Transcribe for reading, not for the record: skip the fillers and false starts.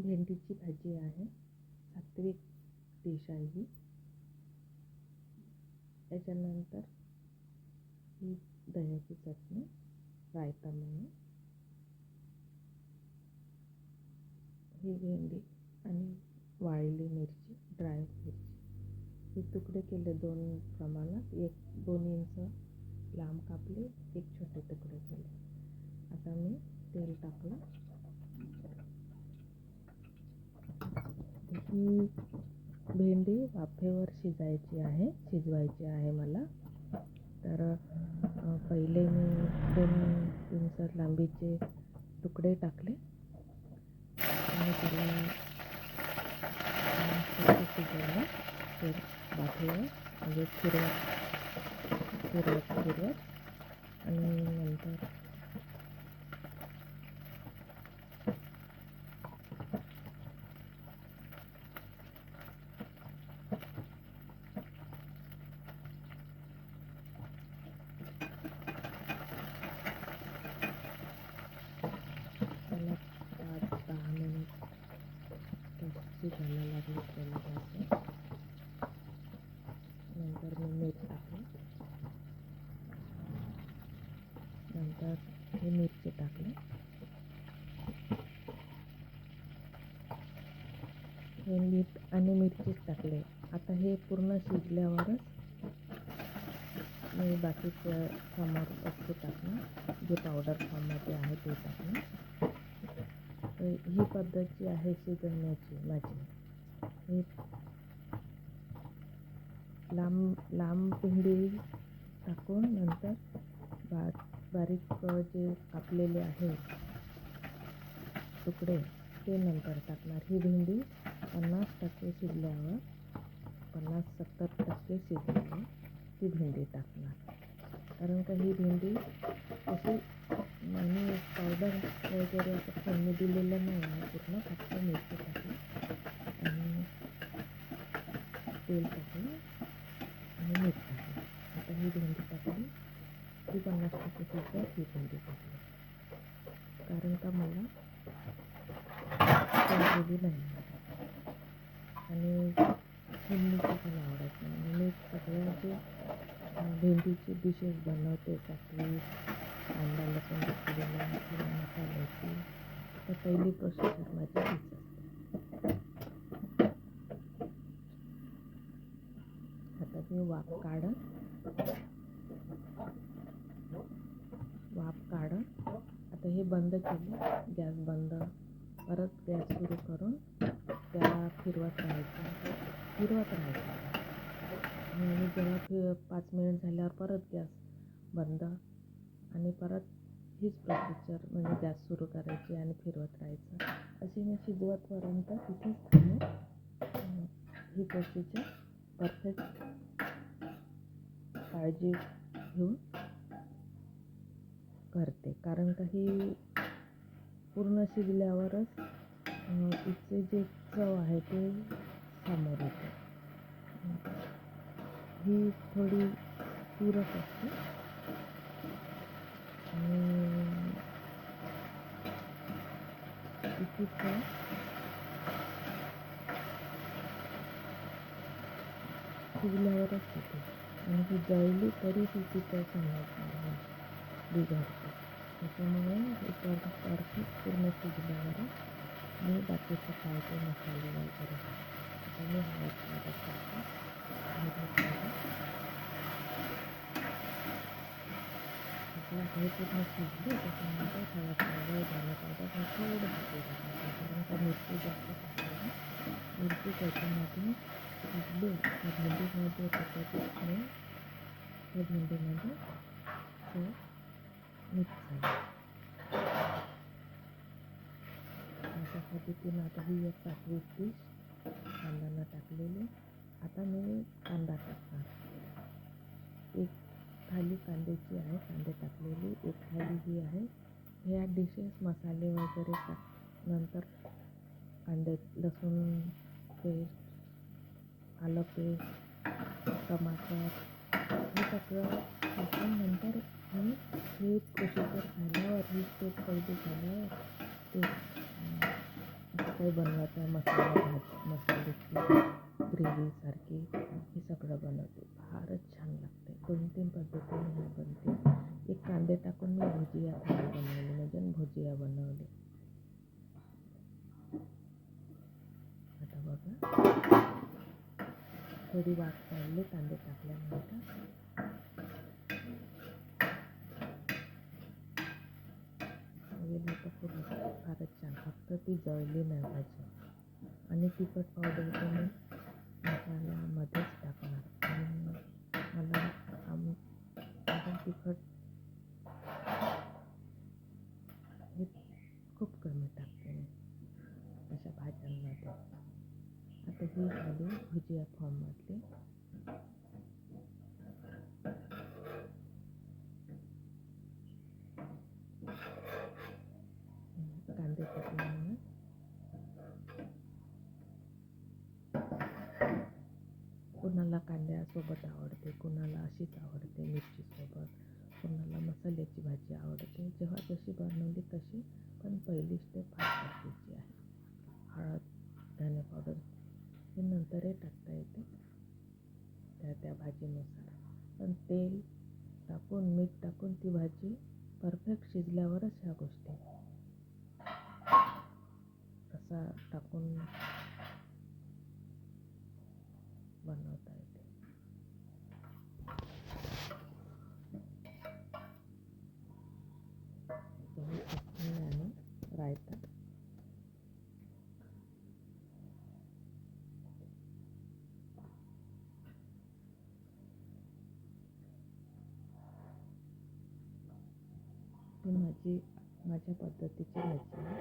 भेंडीची भाजी आहे. सात्विक डिश आहे ही. त्याच्यानंतर ही दह्याची चटणी, रायता म्हणून, ही भेंडी आणि वाळलेली मिरची, ड्राय मिरची, हे तुकडे केले 2 प्रमाणात. 2 इंच लांब कापले, 1 छोटे तुकडे केले. आता मी तेल टाकलं. ही भेंडी वाफेवर शिजवायची आहे मला. तर पहिले मी 2 इंच लांबीचे तुकडे टाकले आणि त्याला शिजवलं ते वाफेवर, म्हणजे फिरवत आणि नंतर त्याला 5-10 मिनिट शिजायला लागले त्याला. नंतर मी मीठ टाकलं. नंतर हे मिरची टाकली. हे मीठ आणि मिरचीच टाकले. आता हे पूर्ण शिजल्यावरच मी बाकीचं समोर वस्तू टाकणार, जे पावडर फॉर्ममध्ये आहे ते टाकणार. ही पद्धत जी आहे शिजवण्याची माझी, ही लांब भेंडी टाकून नंतर बारीक जे कापलेले आहे तुकडे ते नंतर टाकणार. ही भेंडी 50% शिजल्यावर, 50-70% शिजल्यावर ती भेंडी टाकणार. कारण का ही भेंडी अशी आणि पावडर वगैरे असं फोडणी दिलेलं नाही आहे. पूर्ण फक्त मिरची टाकली आणि तेल टाकलं आणि मीठ टाकलं. आता ही भेंडी टाकली. ती 50% शिजल्यावर ही भेंडी टाकली. कारण का मला तळलेली नाही आणि हिरवीची पण आवडत नाही. मी सगळ्या जे भेंडीची डिशेस बनवते, सात्विक, कांदा लसूण टाकलेला किंवा मसाल्याची, तर पहिली प्रोसेस माझी हीच असते. आता मी वाफ काढत आता हे बंद केलं, गॅस बंद, परत गॅस सुरू करून त्याला फिरवत राहायचं आणि जेव्हा 5 मिनिट झाल्यावर परत गॅस बंद आणि परत हीच प्रोसिजर, म्हणजे गॅस सुरू करायची आणि फिरवत राहायचं. अशी मी शिजवतपर्यंत तिथेच थांबून ही प्रोसिजर परफेक्ट काळजी घेऊन करते. कारण का ही पूर्ण शिजल्यावरच तिचे जे चव आहे ते समोर येते. ही थोडी तुरट असते आणि तिची चव शिजल्यावरच होते आणि ही जळली तरी तिची चव समजणार बिघडते. त्याच्यामुळे हे परफेक्ट पूर्ण शिजल्यावरच मी बाकीचं काय ते मसाले वगैरे आता मी हळद पावडर टाकते. आता हे पूर्ण शिजले. त्याच्यानंतर हळद पावडर, धने पावडर हे थोडंसं तेल टाकायचं. कारण का मिरची जास्त टाकली ना, मिरची त्याच्यामध्ये शिजली त्या भेंडीमध्ये त्याच्यामुळे त्या भेंडीमध्ये ते मिक्स झालं. अशा पद्धतीनं आता ही एक सात्विक डिश कांदा टाकलेली. आता मी कांदा टाकणार. 1 थाली कांद्याची आहे, कांदे टाकलेली. 1 थाली ही आहे. ह्या डिशेस मसाले वगैरे नंतर कांदे, लसूण पेस्ट, आलं पेस्ट, टमाटर हे सगळं टाकून नंतर मी हे प्रोसिजर झाल्यावर, ही स्टेप पहिली झाल्यावर ते काही बनवायचं आहे मसाल्याची ग्रेव्हीसारखी हे सगळं बनवते. फारच छान लागते. 2-3 पद्धतीने हे बनते. एक कांदे टाकून मी भुजिया बनवली म्हणजे भुजिया बनवली. आता बघा थोडी वाफ काढली कांदे टाकल्यानंतर. फारच छान. फक्त ती जळली नाही पाहिजे. आणि तिखट पावडर तर मी मसाल्यामध्येच टाकणार. आणि मला अजून तिखट हे खूप कमी टाकते मी अशा भाज्यांमध्ये. आता ही झाली भुजिया फॉर्ममधली. कांदे टाकल्यामुळे कुणाला कांद्यासोबत आवडते, कुणाला अशीच आवडते मिरचीसोबत, कुणाला मसाल्याची भाजी आवडते. जेव्हा जशी बनवली तशी, पण पहिली स्टेप फार गरजेची आहे. हळद, धने पावडर हे नंतरही टाकता येते त्या भाजीनुसार. पण तेल टाकून मीठ टाकून ती भाजी परफेक्ट शिजल्यावरच ह्या गोष्टी रसा टाकून बनवता येते. चटणी आणि रायता. ही माझ्या पद्धतीची भाजी आहे.